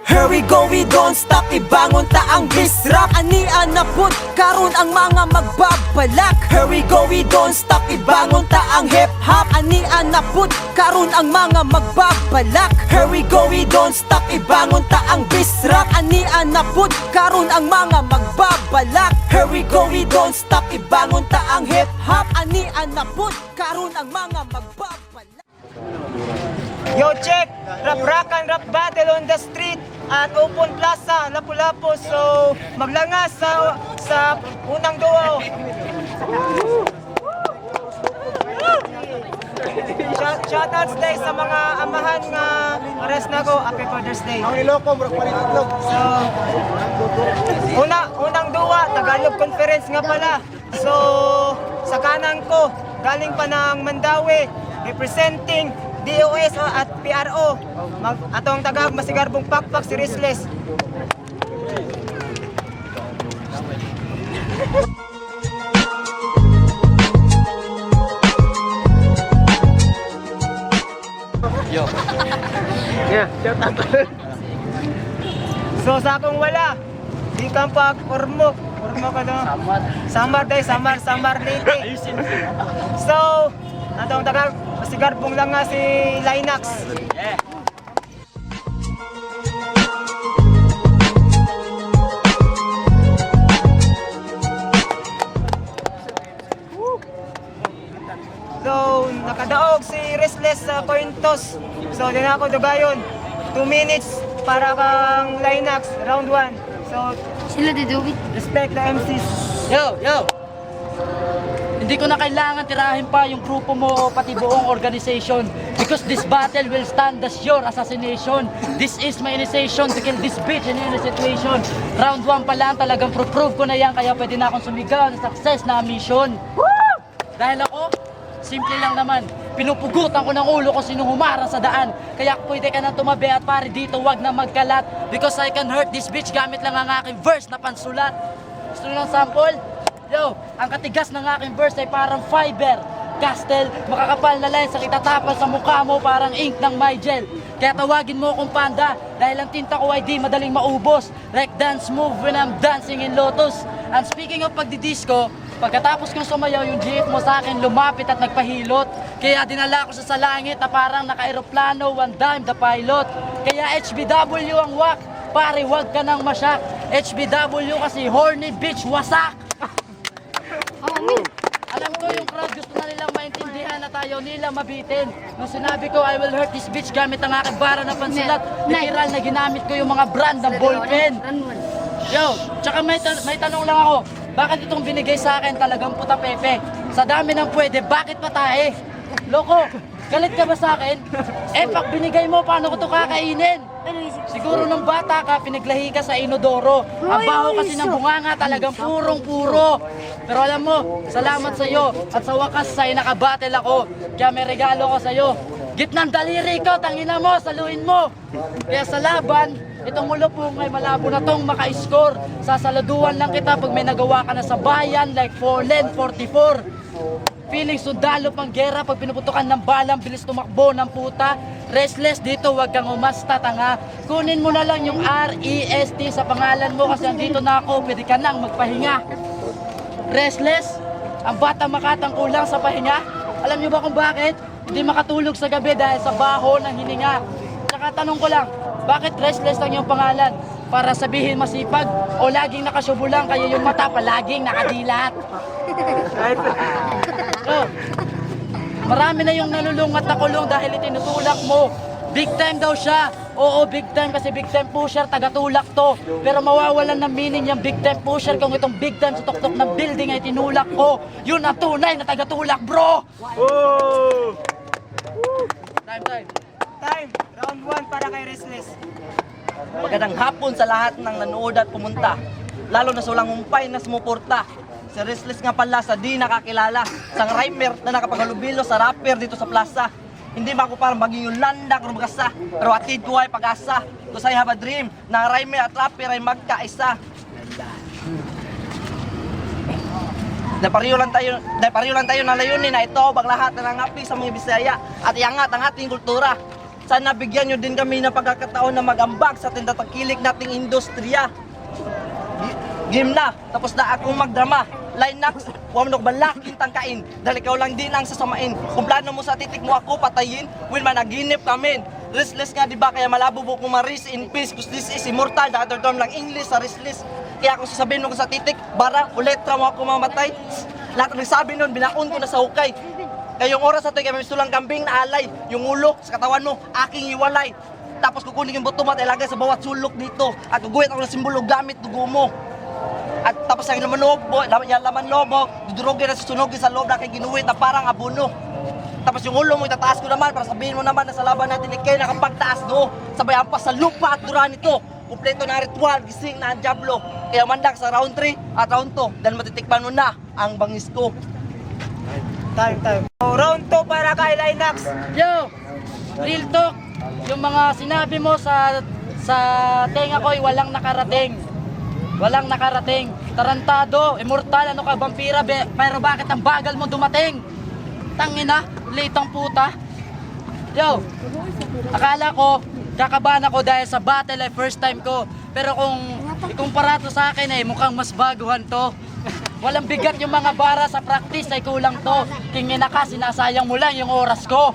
Here we go, we don't stop. Ibangon ta ang bisrap. Anian na pud karon ang mga magbabalak. Here we go, we don't stop. Ibangon ta ang hip-hop. Anian na pud karon ang mga magbabalak. Here we go, we don't stop. Ibangon ta ang bisrap. Anian na pud karon ang mga magbabalak. Here we go, we don't stop. Ibangon ta ang hip-hop. Anian na pud karon ang mga magbabalak. Yo, check! Rap and rap battle on the street at Open Plaza, Lapu-Lapu. So, maglangas sa unang duo. Shoutouts day sa mga amahan nga arrest na ko. Happy Father's Day. So, unang duwa, Tagalog Conference nga pala. So, sa kanan ko, galing pa ng Mandawi, representing DOS at PRO. Atong tagag masigarbong pakpak si Restless. Yo. Yeah, shout out. So sa akong wala, di kang pag ormok ka no? Samar liti. So, atong tagag masigarbong lang nga si Linux. Yeah. So, nakadaog si Restless sa coin toss. So, din ako dugayon. 2 minutes para kang Linux, round 1. So, Sila didugit. respect the MCs. Yo. Hindi ko na kailangan tirahin pa yung grupo mo o pati buong organization because this battle will stand as your assassination. This is my initiation to kill this bitch in any situation. Round 1 pa lang talagang prove ko na yan kaya pwede na akong sumigaw ng success na mission. Dahil ako, simple lang naman. Pinupugutan ko ng ulo ko sinong humara sa daan. Kaya pwede ka na tumabi at pare dito wag na magkalat. Because I can hurt this bitch gamit lang ang aking verse na pansulat. Gusto nyo ng sample? Yo, ang katigas ng aking verse ay parang fiber. Castle, makakapal na lens sa itatapal sa mukha mo parang ink ng my gel. Kaya tawagin mo akong panda dahil ang tinta ko ay di madaling maubos. Like dance move when I'm dancing in Lotus. And speaking of pagdidisco, pagkatapos kong sumayaw yung jeep mo sa akin lumapit at nagpahilot. Kaya dinala ko siya sa langit na parang naka-aeroplano, one dime the pilot. Kaya HBW ang wak, pare wag ka nang masyak. HBW kasi horny bitch wasak. Alam ko yung crowd gusto na nilang maintindihan na tayo nila mabitin. Nung sinabi ko I will hurt this bitch gamit ang aking bara na pansulat, literal na ginamit ko yung mga brand ng ballpen. Yo, tsaka may tanong lang ako. Bakit itong binigay sa akin talagang puta pepe? Sa dami ng pwede, bakit pa tae? Loko, galit ka ba sa akin? Pag binigay mo, paano ko ito kakainin? Siguro nung bata ka, pinaglahi ka sa inodoro. Ang baho kasi ng bunganga talagang purong-puro. Pero alam mo, salamat sa iyo. At sa wakas sa'yo nakabattle ako. Kaya may regalo ko sa iyo. Gitnang daliri ko, tangina mo, saluin mo. Kaya sa laban, itong mulupong ay malabo na tong maka-score. Sasaladuan lang kita pag may nagawa ka na sa bayan like Forlen 44. Feeling sundalo pang gera pag pinuputukan ng balang bilis tumakbo ng puta. Restless dito, wag kang umasta tanga. Kunin mo na lang yung REST sa pangalan mo kasi andito na ako, pwede ka nang magpahinga. Restless, ang bata makatang kulang sa pahinga. Alam niyo ba kung bakit? Hindi makatulog sa gabi dahil sa baho ng hininga. Tsaka tanong ko lang, bakit restless lang yung pangalan? Para sabihin masipag o laging nakasubo lang kaya yung mata palaging nakadilat? So, marami na yung nalulungat na kulong dahil itinutulak mo. Big time daw siya. Oo, big time kasi big time pusher, tagatulak to. Pero mawawalan ng meaning yung big time pusher kung itong big time sa tuktok ng building ay tinulak ko. Yun ang tunay na tagatulak, bro! Whoa! Time. Round 1 para kay Restless. Magandang hapon sa lahat ng nanood at pumunta. Lalo na sa walang umpay na sumuporta. Si Restless nga pala sa di nakakilala. Sang rhymer na nakapaghalubilo sa rapper dito sa plaza. Hindi ba ako parang maging yung landa kung magasa. Pero atid ko ay pag-asa. Cause I have a dream na rhymer at rapper ay magkaisa. Napariyo lang tayo na layunin na ito bang lahat na nangapi sa mga Bisaya at iangat ang ating kultura. Sana bigyan nyo din kami ng pagkakataon na mag-ambag sa tindatakilik nating industriya. Game na, tapos na akong magdrama. Linux, huwag mo balaking tangkain dahil ikaw lang din ang sasamain. Kung plano mo sa titik mo ako patayin, will managinip kami. Restless nga diba, kaya malabo mo kung ma-rest in peace. Cause this is immortal, the other term lang English sa restless. Kaya kung sasabihin mo ko sa titik, bara, uletra mo ako mamatay. Lahat ng sabi nun, binaon ko na sa hukay. Kaya yung oras natin, kaya may lang kambing na alay. Yung ulo sa katawan mo, aking iwalay. Tapos kukunin yung buto mo at ilagay sa bawat sulok dito. At guguhit ako ng simbolo gamit dugo mo. At tapos ang laman lobo, dudurugin na susunogin sa loob na kay ginuwit na parang abono. Tapos yung ulo mo itataas ko naman para sabihin mo naman na sa laban natin ikay nakapagtaas do. Sabay ampas sa lupa at duran ito. Kumpleto na ritual, gising na ang Diablo. Kaya mandak sa round 3 at round 2 dahil matitikpan mo na ang bangis ko. Time. So, round 2 para kay Linux. Yo, real talk. Yung mga sinabi mo sa tenga ko ay walang nakarating. Walang nakarating. Tarantado, immortal, ano ka, vampira, pero bakit ang bagal mo dumating? Tangina, litang puta. Yo, akala ko, kakabahan ako dahil sa battle ay first time ko. Pero kung ikumpara to sa akin ay mukhang mas baguhan to. Walang bigat yung mga bara sa practice ay kulang to. Kingin na ka, sinasayang mo lang yung oras ko.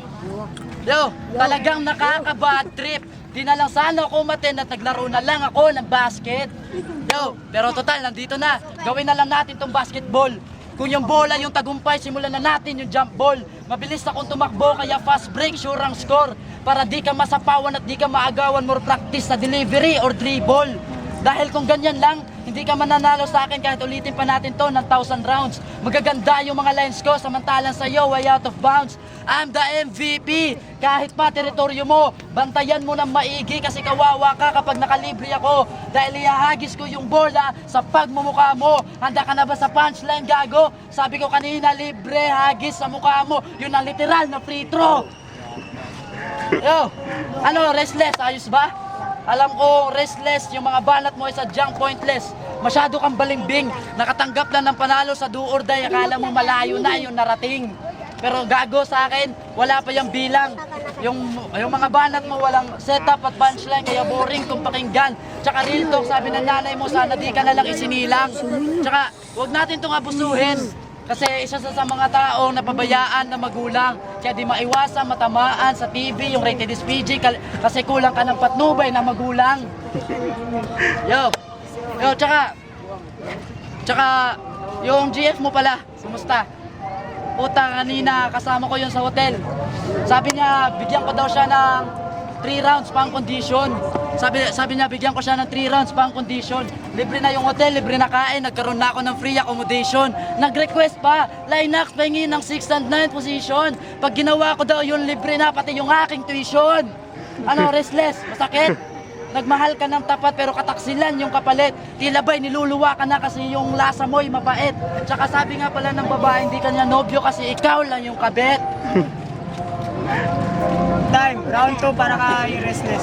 Yo, talagang nakaka-bad trip. Di na lang sana ako umaten at naglaro na lang ako ng basket. Yo, pero total, nandito na. Gawin na lang natin tong basketball. Kung yung bola yung tagumpay, simulan na natin yung jump ball. Mabilis akong tumakbo, kaya fast break, sure ang score. Para di ka masapawan at di ka maagawan, more practice sa delivery or dribble. Dahil kung ganyan lang, hindi ka mananalo sa akin kahit ulitin pa natin to ng 1,000 rounds. Magaganda yung mga lines ko, samantalang sa'yo way out of bounds. I'm the MVP, kahit pa teritoryo mo, bantayan mo ng maigi kasi kawawa ka kapag nakalibre ako. Dahil ihahagis ko yung bola sa pagmumukha mo. Handa ka na ba sa punchline, gago? Sabi ko kanina, libre, hagis sa mukha mo. Yun ang literal na free throw. Yo, ano, restless, ayos ba? Alam ko, restless, yung mga banat mo ay sadyang pointless. Masyado kang balimbing, nakatanggap lang ng panalo sa do or die, akala mo malayo na yung narating. Pero gago sa akin, wala pa yung bilang. Yung mga banat mo walang setup at punchline, kaya boring kung pakinggan. Tsaka real talk, sabi ng nanay mo, sana di ka na lang isinilang. Tsaka, huwag natin itong abusuhin. Kasi isa sa mga taong napabayaan na magulang. Kaya di maiwasan matamaan sa TV yung rated is PG kasi kulang ka ng patnubay na magulang. Yo, tsaka yung GF mo pala, kumusta? Puta, kanina kasama ko yun sa hotel. Sabi niya, bigyan ko daw siya ng 3 rounds pang condition. Sabi niya, bigyan ko siya ng 3 rounds pang condition. Libre na yung hotel, libre na kain, nagkaroon na ako ng free accommodation. Nag-request pa, Linux, pahingi ng 6th and 9th position. Pag ginawa ko daw yun, libre na pati yung aking tuition. Ano, restless, masakit? Nagmahal ka ng tapat pero kataksilan yung kapalit. Tila ba'y niluluwa ka na kasi yung lasa mo'y mapait. Tsaka sabi nga pala ng babae, hindi kanya nobyo kasi ikaw lang yung kabet. Time, round 2 para kay Restless.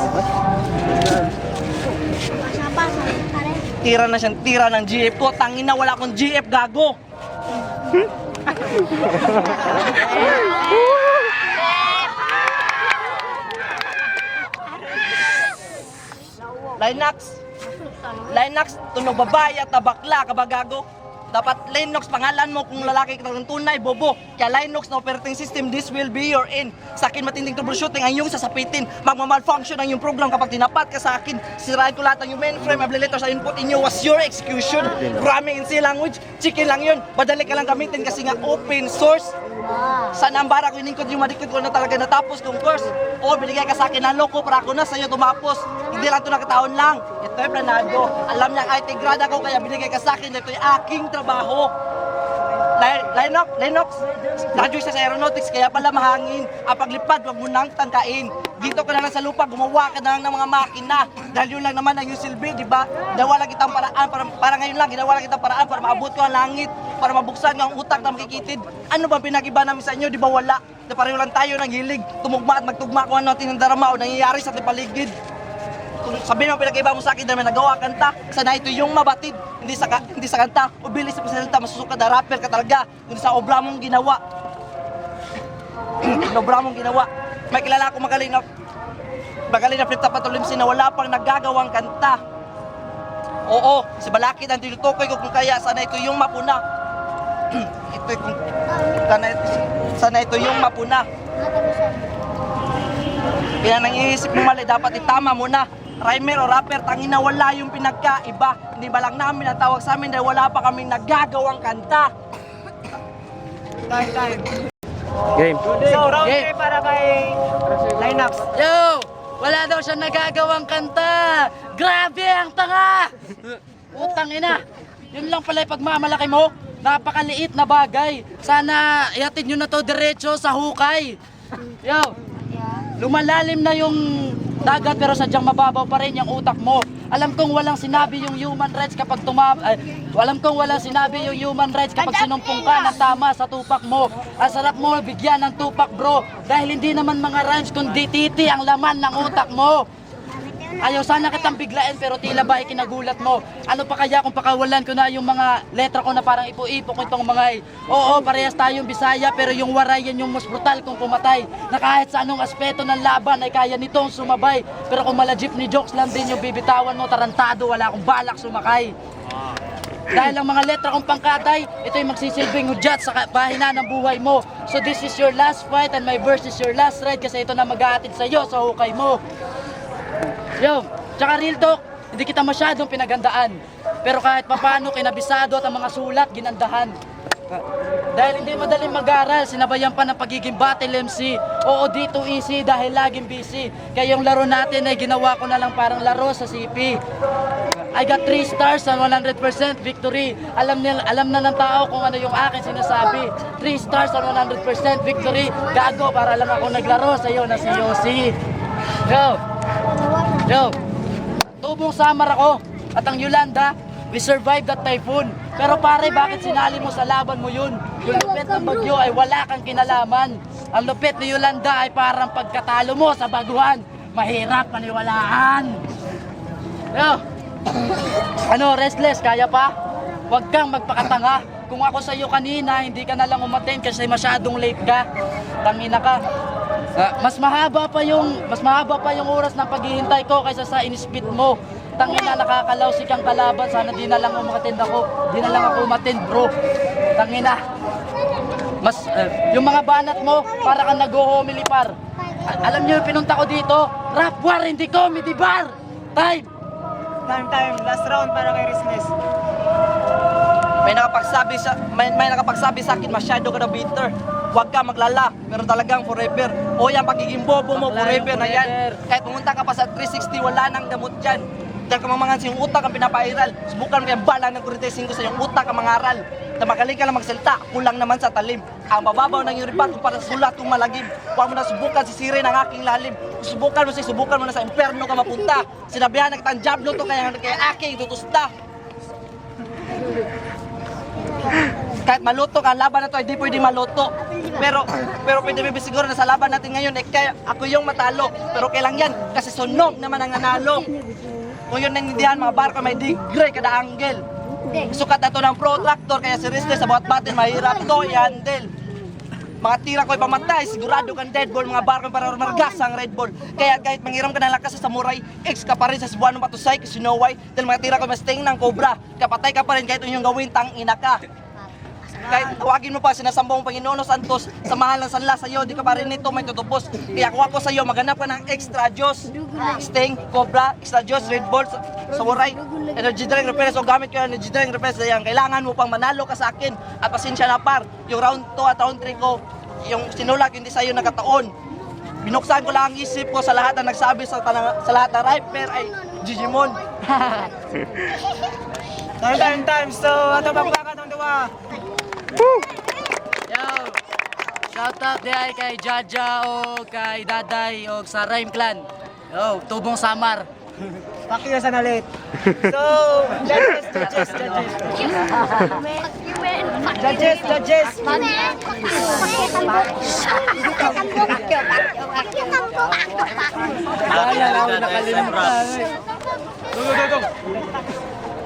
Tira na siyang tira ng GF ko. Tangina, wala akong GF, gago. Linux, tunog babae at tabakla, kabagago. Dapat Linux, pangalan mo kung lalaki ka ng tunay, bobo. Kaya Linux na operating system, this will be your in. Sa akin matinding troubleshooting ang iyong sasapitin. Magmamalfunction ang iyong program kapag tinapat ka sa akin. Sirain ko lahat ng iyong mainframe, ability sa input inyo was your execution. Programming in C language, chicken lang yun. Madali ka lang gamitin kasi nga open source. Sana ang bara ko iningkod yung madikot ko na talaga natapos kong course. O binigay ka sa akin ng loko para ako na sa'yo tumapos. Hindi lang ito nakataon lang. Ito'y planado. Alam niya IT grad ako kaya binigay ka sa akin. Ito'y aking trabaho. Linux, graduate sa aeronautics kaya pala mahangin. Ang paglipad, wag mo nang tangkain. Dito ka na lang sa lupa, gumawa ka na lang ng mga makina. Dahil yun lang naman ang iyong silbi, di ba? Ginawa lang kitang paraan, para ngayon lang, ginawa lang kitang paraan para maabot ko ang langit, para mabuksan ko ang utak na makikitid. Ano bang pinag-iba namin sa inyo, di ba wala? Na pareho lang tayo ng hilig, tumugma at magtugma kung ano ang tinandarama o nangyayari sa ating paligid. Kung sabihin mo pinag-iba mo sa akin dahil may nagawa kanta, sana ito yung mabatid, hindi sa kanta, o bilis sa pasalita, masusuka na rapper ka talaga, kundi sa obra mong ginawa. Obra mong ginawa. May kilala ako magaling na Magaling na flip top at Olimsi na wala pang nagagawang kanta. Oo, si Balakid ang tinutukoy ko kung kaya sana ito yung mapuna. Ito kung sana ito yung mapuna. Kaya nang iisip mo mali, dapat itama mo na. Rhymer o rapper, tangina wala yung pinagkaiba. Hindi ba lang namin natawag sa amin dahil wala pa kaming nagagawang kanta. Time. Game. So, round Game. 3 para kay lineups. Yo! Wala daw siya nagagawang kanta! Grabe ang tanga! Utang ina! Yun lang pala yung pagmamalaki mo. Napakaliit na bagay. Sana ihatid nyo na to diretso sa hukay. Yo! Lumalalim na yung dagat pero sadyang mababaw pa rin yung utak mo. Alam kong walang sinabi yung human rights kapag alam kong walang sinabi yung human rights kapag sinumpong ka ng tama sa tupak mo. Ang sarap mo bigyan ng tupak bro dahil hindi naman mga rhymes kundi titi ang laman ng utak mo. Ayaw sana kitang biglain pero tila ba ikinagulat mo. Ano pa kaya kung pakawalan ko na yung mga letra ko na parang ipo-ipo ko itong mga Oo, parehas tayong Bisaya pero yung waray yan yung mas brutal kung pumatay. Na kahit sa anong aspeto ng laban ay kaya nitong sumabay. Pero kung malajip ni jokes lang din yung bibitawan mo, tarantado, wala akong balak sumakay. Dahil ang mga letra kong pangkatay, ito yung magsisilbing hudyat sa pahina ng buhay mo. So this is your last fight and my verse is your last ride kasi ito na mag-aatid sa'yo sa hukay mo. Yo, tsaka real talk, hindi kita masyadong pinagandaan. Pero kahit papano kinabisado at ang mga sulat ginandahan. Dahil hindi madaling mag-aral, sinabayan pa ng pagiging battle MC. Oo, dito easy dahil laging busy. Kaya yung laro natin ay ginawa ko na lang parang laro sa CP. I got 3 stars and 100% victory. Alam na ng tao kung ano yung akin sinasabi. 3 stars and 100% victory. Gago, para lang ako naglaro sa iyo na si Yossi. Yo, tubong Samar ako at ang Yolanda, we survived that typhoon. Pero pare, bakit sinali mo sa laban mo yun? Yung lupit ng bagyo ay wala kang kinalaman. Ang lupit ni Yolanda ay parang pagkatalo mo sa baguhan. Mahirap paniwalaan. Yo, ano, restless, kaya pa? Huwag kang magpakatanga. Kung ako sa'yo kanina, hindi ka na lang umaten kasi masyadong late ka. Tangina ka. Mas mahaba pa yung oras ng paghihintay ko kaysa sa in-speed mo. Tangina, nakakalaw kang kalaban. Sana di na lang umatend ako. Di na lang ako umatend, bro. Tangina. Yung mga banat mo, para kang nag-homily par. Alam niyo yung pinunta ko dito? Rap war, hindi comedy bar. Time. Last round para kay Restless. May nakapagsabi sa akin, masyado ka na bitter. Huwag ka maglala, pero talagang forever. O yan, pagiging bobo mo, forever na yan. Kahit pumunta ka pa sa 360, wala nang damot dyan. Dahil kamamangan sa iyong utak ang pinapairal. Subukan mo yung bala ng 45 sa iyong utak ang mangaral. Na magaling ka lang magsalita, kulang naman sa talim. Ang bababaw ng iyong ribat para sa sulat kung malagim. Huwag mo na subukan sisirin ang aking lalim. Subukan mo na sa imperno ka mapunta. Sinabihan na kitang jablo to kaya aking tutusta. Kahit maluto ka, ang laban na to ay di pwede maluto. Pero pwede mo siguro na sa laban natin ngayon, kaya ako yung matalo. Pero kailang yan, kasi sunog naman ang nanalo. Kung yun naintindihan, mga barko may degree kada angle. Sukat na to ng protractor, kaya si Restless sa bawat batin, mahirap to i-handle. Mga tira ko'y pamatay, sigurado kang dead ball. Mga barko para margas ang Red Bull. Kaya kahit manghiram ka ng lakas sa samurai, ex ka pa rin sa Cebuano Patusay, kasi you know why? Dahil mga tira ko'y mas ting ng cobra. Kapatay ka pa rin kahit yung gawin, tang ina ka. Kahit tawagin mo pa sinasambong Panginoon Santos, sa mahal ng sanla sa'yo, di ka pa rin nito may tutupos. Kaya kung ako sa'yo, maghanap ka ng extra Diyos. Sting, Cobra, extra Diyos, Red Bull, Samurai, energy drink repair. So gamit ko yung energy drink repair. Kailangan mo pang manalo ka sa akin. At pasensya na par, yung round 2 at round 3 ko, yung sinulat, hindi sa'yo nakataon. Binuksan ko lang ang isip ko sa lahat na nagsabi sa lahat ng rapper ay Digimon. Time. So, ato pagbakat ng duwa. Yo! Shoutout di ay kay Jaja o kay Daday o sa Rhyme Clan. Yo, tubong Samar. Pakyo sa nalit. So, judges.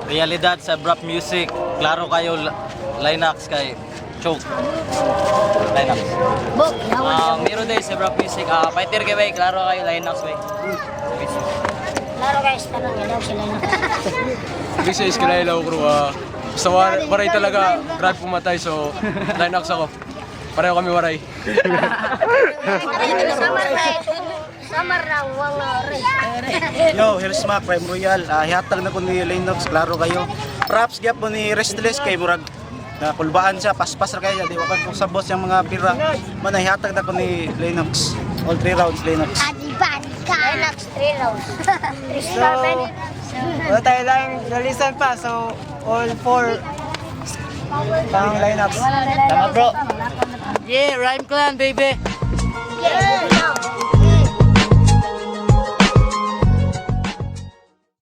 Realidad sa rap music. Klaro kayo Linux kay Choke. Linux. Miro day sa rap music. Fighter kay klaro kayo Linux way. Laro guys, tanong nyo daw sila na. Hindi sa Iskalaila ko crew. Basta waray talaga, grabe pumatay, so Linux ako. Pareho kami waray. Samar na, wang Yo, here's Mac, Prime Royal. Hihatag na ko ni Linux, klaro kayo. Props gyap po ni Restless kay murag kulbaan siya, paspas ra kayo. Di wakan ko sa boss yung mga pira. Man hihatag na ko ni Linux. All 3 rounds Linux. Adiban ka. Linux 3 rounds. 3 star minute. Wala tayo lang nalisan pa. So, all 4 pang lineups. Yeah, rhyme clan, baby. Yeah.